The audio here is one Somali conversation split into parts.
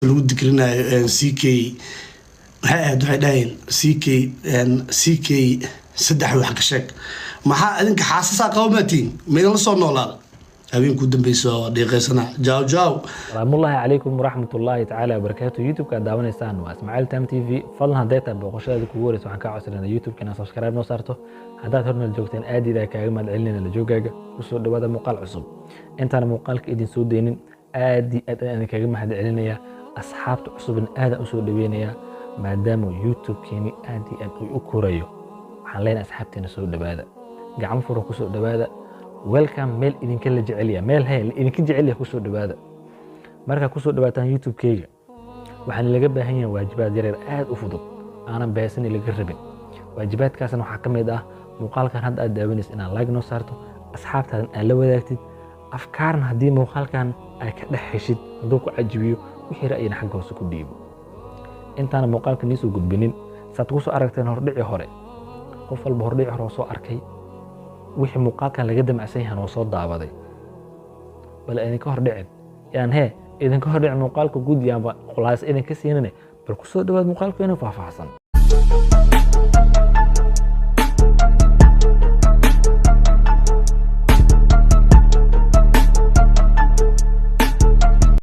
lagu dikrinayo CK waxay dhahayn CK saddex wax ka sheeg maxaa idinka xaasasa qawmatiin meelan soo noolaad habeenku dambayso deeqeysana jaaw salaamullaahi calaykum waraxmatullaahi tacaala wabarakaatuh youtube-ka daawanaysaan waa Ismaaciil Time TV fadlan hadday tahay booqashada kugu wareyso waxaan kaa codsanaa youtube-ka inaad subscribe noo saarto haddaad horna joogteen aad iyo aad kaaga mahadcelinayna la joogaaga kusoo dhawaada muuqaal cusub intaan muuqaalka idin soo deynin aad iyo aad aan kaaga mahadcelinaya asxaabta cusubna aad u soo dhaweynaya maadaama youtube-keeni aad iyo aad u korayo waxaan leenahay asxaabteena soo dhawaada gacmo furo ku soo dhawaada welcome meel idinka la jeceliya meel hay idinka jeceliya ku soo dhawaada marka ku soo dhawaataan youtube-keyga waxaan laga baahan yahay waajibaad yaryar aad u fudud aanan baahsan laga rabin waajibaadkaasna waxaa ka mid ah muuqaalkan hadda aad daawanaysid inaad like noo saarto asxaabtaadan aad la wadaagtid afkaarna haddii muuqaalkan ay ka dhex heshid hadduu ku cajibiyo wixii ra'yina xagga hoose ku dhiibo intaana muuqaalka nii soo gudbinin saad ku soo aragteen hordhici hore qof walba hordhici hore oo soo arkay wixii muuqaalkan laga damacsan yahay oo soo daawaday bal idinka hordhicin yaan idinka hordhicin muuqaalka guud yaanba khulaas idinka siinane bal ku soo dhawaad muuqaalka inuu faahfaahsan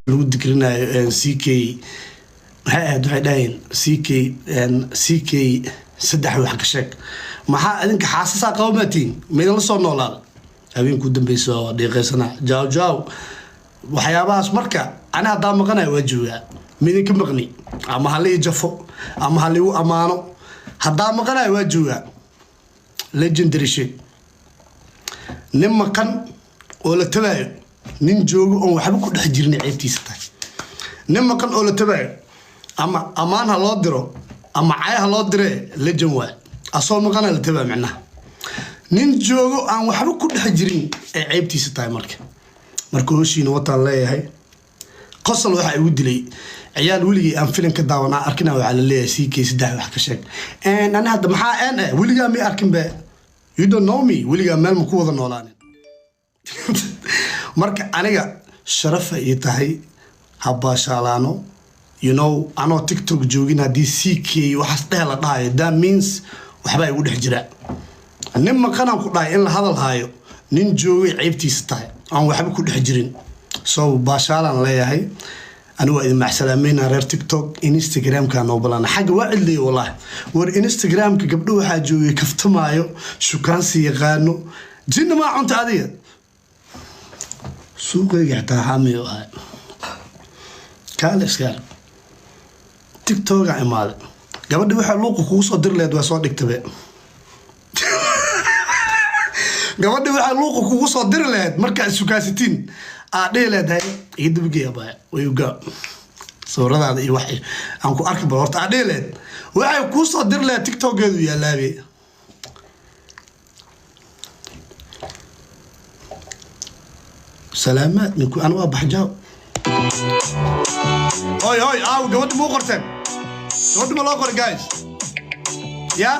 lagu dikrinayo CK waxay dhahayn CK saddex wax ka sheeg maxaa idinka xaasasa qawmatiin meelan soo noolaad habeenku dambayso deeqeysana jaaw waxyaabahaas marka ana hadaa maqanayo waa joogaa midinka maqni ama halii jafo ama halii amaano hadaa maqanayo waa joogaa legendary shit nin maqan oo la tabayo nin joogo oo waxba ku dhex jirin ceebtiisa tahay nin maqan oo la tabayo ama amaan ha loo diro ama cay ha loo dire legend waa asoo maqana la tabaa macnaha nin joogo aan waxba ku dhex jirin ee ceebtiisa tahay marka hooshiina wataan leeyahay qosol waxa igu dilay ciyaal weligii aan filim ka daawanaa arkina waxa la leeyahay CK saddex wax ka sheeg ana hadda maxaa weligaa ma arkin ba you don't know me weligaa meel ma ku wada noolaan marka aniga sharaf ay tahay habashalaano you know ano TikTok joogin hadii CK waxas dhehla dhahay that means waxba ay u dhex jira nin maqanaan ku dhahay in la hadal haayo nin joogay ceebtiisa tahay aan waxba ku dhex jirin soo baashaalan leeyahay anigu waa idin maxsalaameynaa reer TikTok Instagram-ka noo balana xagga waa cidlay wallahi war Instagram-ka gabdho waxaa joogay kaftamaayo shukaansi yaqaano jinna ma cunta adiga suuqayga taa haamiyo ah kaaliska TikTok ay maal gabadha waxa luuq kugu soo dir leed waa soo dhigtabe gabadha waxa luuq kugu soo dir leed marka sukaasitiin dheeleedahay idibgeeya baa way uga sawiradaada iyo wax aan ku arki bal horta dheeleed waxa ku soo dir leed TikTok-geedu yaalaabe سلامات نكون أنا وابحجاو هاي قبل مو قرتين قبل ما لا قر جايز يا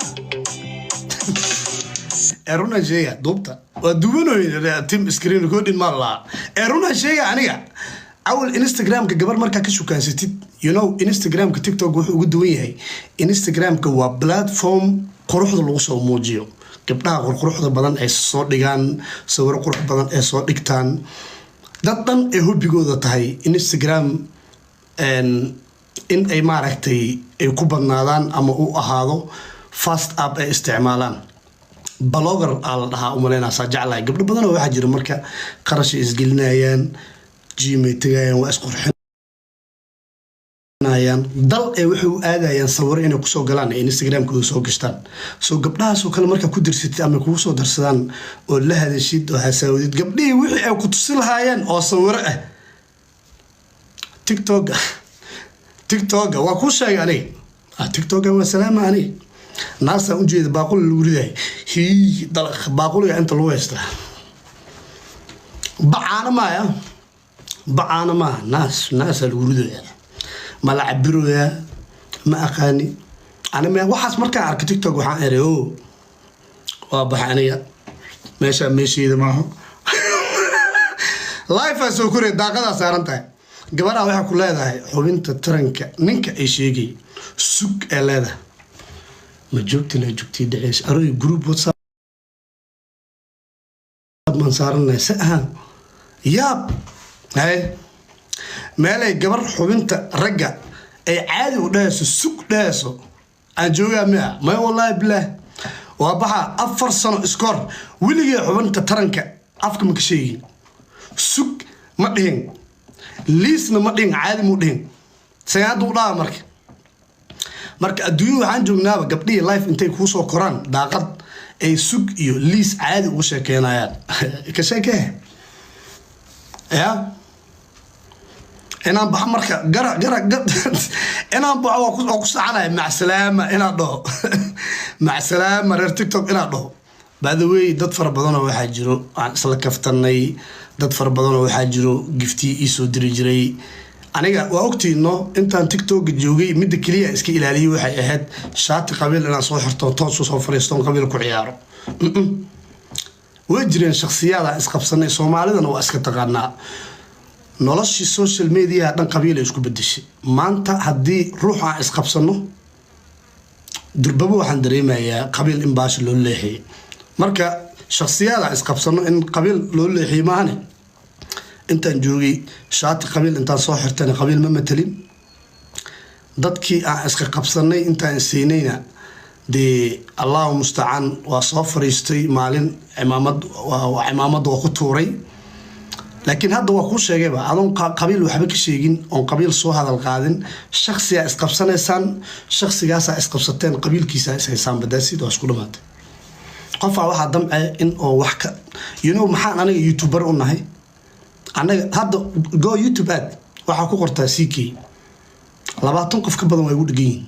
ارونا جايه دوبتا ودوبنو تيم سكرين كودين مالله ارونا جايه انيga اول انستغرام كغبر marka ka shukansatid you know instagram ka TikTok wuxuu ugu duwan yahay instagram ka waa platform quruxda lagu soo muujiyo gabdhaha quruxda badan ay soo dhigaan sawir qurux badan ay soo dhigtaan dad dhan ay hubigooda tahay Instagram in ay maaragtay ay ku badnaadaan ama u ahaado fast app ay isticmaalaan blogger ala dhaha u maleynaa sa jeclay gabdho badan oo waxa jira marka qarash isgelinayaan Gmail tagayaan waa isqurxin dal ay wuxuu aadayaan sawir inay ku soo galaan Instagram-kooda soo gashtaan soo gabdhahaas oo kale marka ku dirsatid ama ku soo darsadaan oo la hadashid oo hasaawdid gabdhihii wixii ay ku tusi lahaayeen oo sawir ah TikTok waa ku sheegay aniga TikTok waa salaama aniga naasa u jeeda baaqul lagu riday dalaq baaquliga inta loo haysta bacaana ma naas lagu riday ما لعبروا يا ما أقاني أنا ما واحد مركز على TikTok وحان إريو وابحانية ماشي إذا ما هو لايف أسوكري داقة سارنتها gabadha waxay ku leedahay xubinta taranka ninka ay sheegay sug ee leedahay ma joogti la joogti dhaceys aroy group WhatsApp man saarnay sahan yaab hay meelay gabar xubinta ragga ay caadi u dhayso sug dhayso aan joogaa ma wallahi billah waa baxa 4 sano iskor wiligay xubinta taranka afka ma ka sheegin sug ma dhihin liisna ma dhihin caadi mu dhihin sayad u dhaa marka adduunyo waxaan joognaaba gabdhii life intay ku soo koraan daaqad ay sug iyo liis caadi uga sheekeynayaan ka sheekee ya inaan bax marka gara inaan bax waa ku sacanay mac salaama inaan dhaho mac salaama reer TikTok inaan dhaho by the way dad fara badan oo waxa jiro aan isla kaftanay dad fara badan oo waxa jiro gifti ii soo diri jiray aniga waa ogtiino intaan TikTok joogay mid kaliya iska ilaaliyo waxay ahayd shaati qabiil inaan soo xirto toos soo fariisto qabiil ku ciyaaro way jireen shakhsiyaad isqabsanay Soomaalidana waa iska taqaanaa noloshii social media dhan qabiil isku bedeshay maanta hadii ruux aan isqabsano durbaba waxaan dareemayaa qabiil in baash loo leexiyay marka shakhsiyaad isqabsano in qabiil loo leexiyay maahane intaan joogay shaati qabiil intaan soo xirtay qabiil ma matalin dadkii aan iska qabsanay intaan siinayna de Allahu musta'an waa soo fariistay maalin imaamad waa ku tuuray laakiin hadda waa ku sheegayba adoon qabiil waxba ka sheegin oo qabiil soo hadal qaadin shakhsiga isqabsanaysan shakhsigaas isqabsateen qabiilkiisa isaysan badaasid oo isku dhamaatay qofa waxa damcay in oo wax ka maxaan aniga YouTuber u nahay anaga hadda go YouTube ad waxa ku qortaa CK 20 qof ka badan way ugu dhigan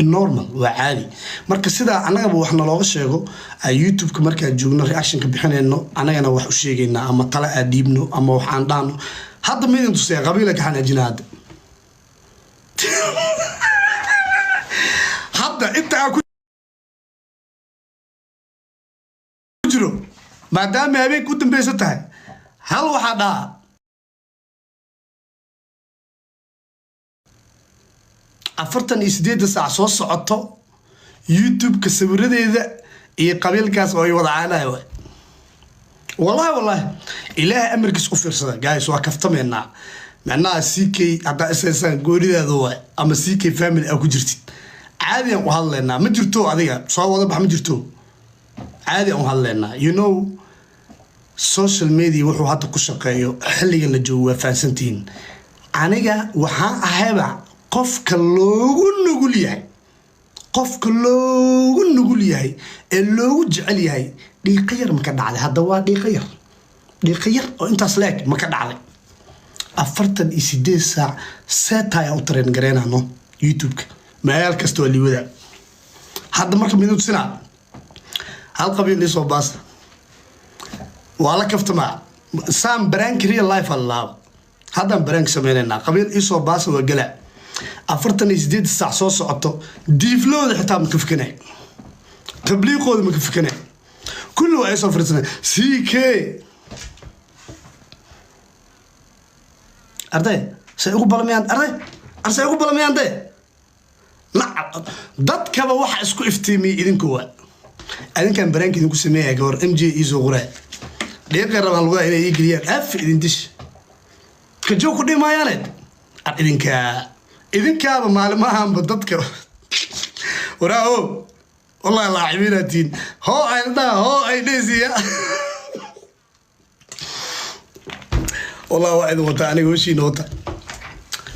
normal waa caadi marka sida anaga waxna looga sheego ay YouTube ka marka joogno reaction ka bixinayno anagana wax u sheegayna ama tala aadiibno ama wax aan dhaano hadda mid intu say qabiil ka xanaajinaad hadda inta ku jiro maadaama habeen ku dambaysan tahay hal waxa dhaa afartan iyo 8 saac soo socoto YouTube ka sawiradeeda iyo qabiilkaas oo ay wada caanayo wallahi ilaahay amarkiis u fiirsada guys waa kaftameena macnaha CK hada isaysan gooridaadu waa ama CK family ay ku jirtid caadi aan u hadlaynaa ma jirto adiga soo wada bax ma jirto caadi aan u hadlaynaa social media wuxuu hadda ku shaqeeyo xilliga la joogo waa faansantiin aniga waxaan ahayba qofka loogu nugul yahay ee loogu jecel yahay dhiiqa yar ma ka dhacday hadda waa dhiiqa yar oo intaas leeg ma ka dhacday 48 saac seetay u tareen gareynano YouTube meel kasto waa liwada hadda marka minute sina hal qabiil li soo baas wala kaftama sam brank real life allah hadda brank sameynayna qabiil isoo baas waa gala 48 saac soo socoto diiflooda xitaa ma ka fikirnay tabliiqooda ma ka fikirnay kullu ay soo fariisnay CK arday say ugu balmayaan de dadkaba waxa isku iftiimiyay idinku waa adinkan baraanka idinku sameeyay gabar MJ iso qoray deeqay rabaan lagu inay igliyaan af idin dish ka joog ku dhimaayaan idinkaaba maalimahanba dadka waraawo wallahi laacibiinatiin hoo ay dheesiya wallahi waa idin wata aniga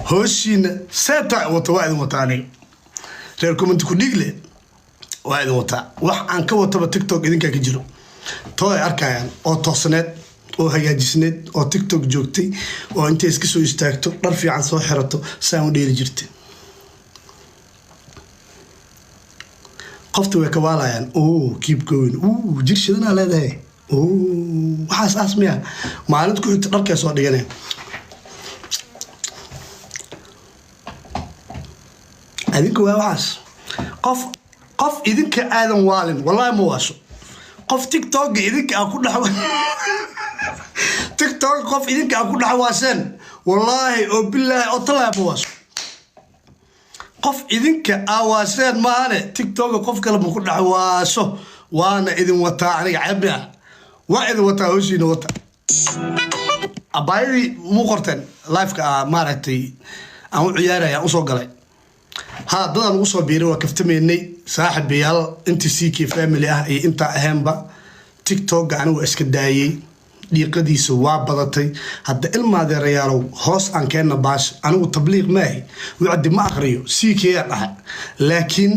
hoshiina seeta wata waa idin wata aniga reer comment ku dhigle waa idin wata wax aan ka wataba TikTok idinka ka jiro too ay arkayaan oo toosneed oo hagaajisneed oo TikTok joogtay oo intay iska soo istaagto dhar fiican soo xirato saan u dheeli jirtay qoftu way ka waalayaan keep going jirshadana leedahay waxaas asmiya maalinta ku xigta dharkay soo dhiganay adinku waa waxaas qof idinka aadan waalin wallahi ma waasho qof TikTok idinka ku dhaxwa TikTok qof idinka ku dhaxwaaseen wallaahi oo bilaahi oo talaabo waas qof idinka awaaseen maane TikTok qof kale ma ku dhaxwaaso waana idin wataa aniga cabbi waa idin wataa hooshina wata abaaydi mu qorteen live-ka maaragtay aan u ciyaaraya u soo galay dadaan ugu soo biiray waa kaftameynay saaxiibayaal intii CK family ah iyo inta ahaanba TikTok anigu iska daayay dhiiqadiisa waa badatay hadda ilmaadeerayaalow hoos aan keenna baash anigu tabliiq maahi wicdi ma aqriyo CK ah laakiin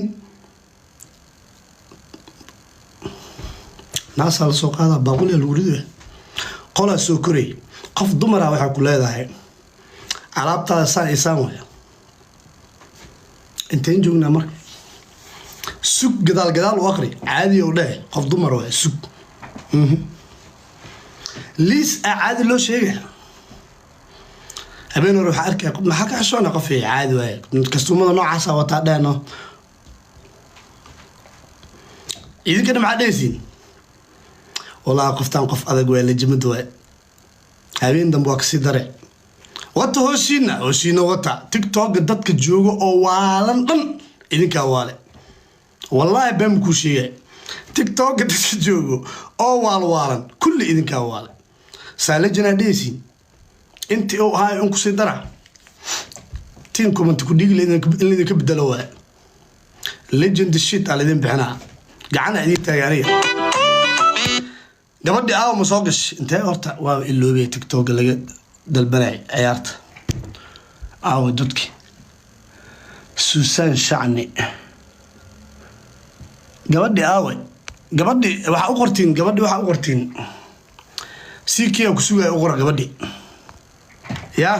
naasa la soo qaada baaquli lagu rido qola soo koray qof dumar ah waxa ku leedahay alaabtaada saan way inteen joogna mar sug gadaal u aqri caadi oo dhahay qof dumar waa sug liis caadi loo sheegay habeen hore waxa arkay maxaa ka xashoona qof caadi waay kastumada noocaas ah wata dhaano idinka ma cadaysin والله قفتان قف أذق ولا جمد وين هابين دم واكسي درع وات هوشينا وتا تيك توك دتك جوجو أوالن إذن كوالي والله بمكو شيء تيك توك دتك جوجو أوالن كل إذن كوالي سالجنا ديسي أنت أو هاي أنكو سيدرع تينكم أنت كديق اللي كبدلوه ليجند الشيت على ذنب حنا قعنا هذه التجارية gabadhi ma soo gashay intee horta waa iloobay TikTok laga dalbanay ciyaarta dadki Susan Shacni gabadhi waxa u qortiin CK ku sugay u qora gabadhi ya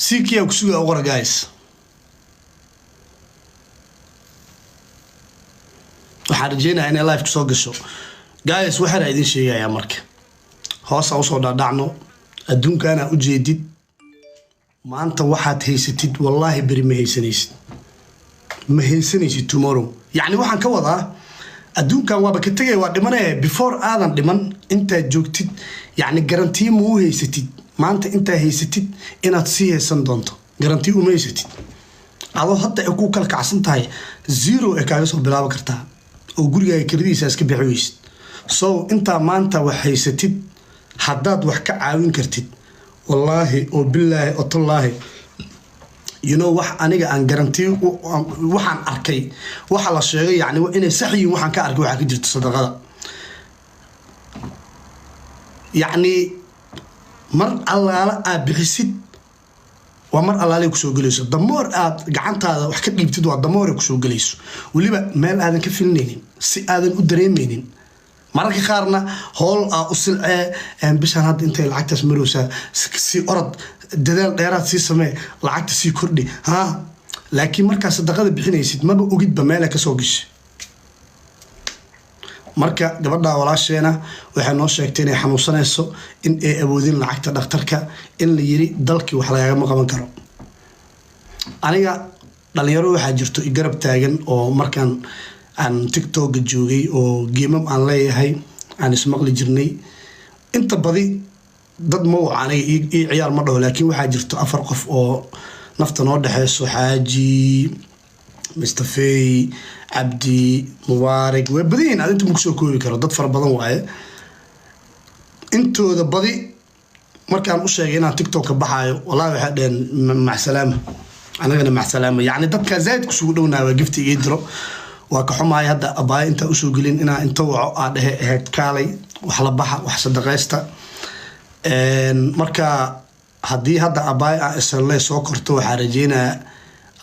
CK ku sugay u qora guys waxaan rajeynayaa inay live ku soo gasho guys waxaan idin sheegayaa marka hoos u soo dhaadhacno adduunkana u jeedid maanta waxaad haysatid wallahi bari ma haysanaysid tomorrow yani waxaan ka wadaa adduunkan waaba ka tagay waa dhimanaya before aadan dhiman intaad joogtid yani garantii ma u haysatid maanta intaa haysatid inaad sii haysan doonto garantii uma haysatid adoo hadda ay ku kala kacsan tahay zero ee kaaga soo bilaabi kartaa oo gurigaaga kiradiisa iska bixiysid so inta maanta wax haysatid haddaad wax ka caawin kartid wallahi oo billahi oo tallahi wax aniga aan garantii waxaan arkay waxa la sheegay yani inay sax yihiin waxaan ka arkay waxa ka jirta sadaqada yani mar allaala aad bixisid waa mar allaale ku soo galayso damoor aad gacantaada wax ka dhiibtid waa damoor ku soo galayso waliba meel aadan ka filneynin si aadan u dareemeynin mararka qaarna hool u silcee bishan hadda intay lacagtaas marowsaa si orod dadaal dheeraad sii samee lacagta sii kordhi laakiin markaa sadaqada bixinaysid maba ogidba meel ka soo gashay marka gabadha walaasheena waxay noo sheegtay inay xanuunsanayso in ay awoodin lacagta dhakhtarka in la yiri dalkii wax laga ma qaban karo aniga dhalinyaro waxaa jirto i garab taagan oo markaan aan TikTok joogay oo geemam aan leeyahay aan ismaqli jirnay inta badi dad ma wacaan i ciyaar ma dhaho laakiin waxaa jirto 4 qof oo nafta noo dhaxayso xaaji Mustafay Abdi Mubarak way badin aad inta ma soo koobi karo dad fara badan waaye intooda badi markaan u sheegay inaan TikTok ka baxayo wallahi waxa dheen ma salaama anagana ma salaama yani dadka zaid ku soo dhowna waa gifti ii diro waa ka xumaay hadda abaay inta u soo gelin inaa inta waco aad ahayd kaalay wax la baxa wax sadaqaysta marka haddii hadda abaay isla soo korto waxaa rajeynayaa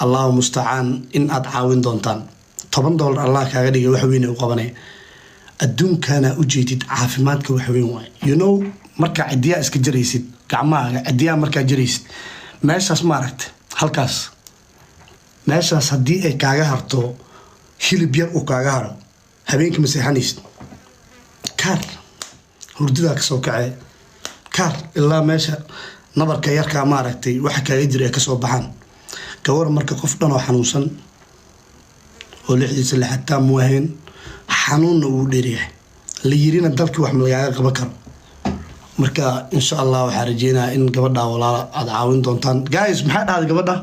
allahu mustacaan in aad caawin doontaan $10 allah kaaga dhigay wax weyn u qabanay adduunkana u jeedid caafimaadka wax weyn waay marka cidiyaa iska jaraysid gacmahaaga cidiyaa markaa jaraysid meeshaas ma aragta halkaas meeshaas haddii ay kaaga harto hilib yar uu kaaga haro habeenkii ma seexanaysid kaar hurdidaa ka soo kacee kaar ilaa meesha nabarka yarkaa ma aragtay waxa kaaga jira ay ka soo baxaan gawar marka qof dhan oo xanuunsan oo lixdiisa la xataa muwaaheen xanuunna uu dheeryahay la yirina dalkii wax ma lagaaga qaban karo marka insha Allah waxaan rajeynayaa in gabadha walaal aad caawin doontaan guys maxay dhahday gabadha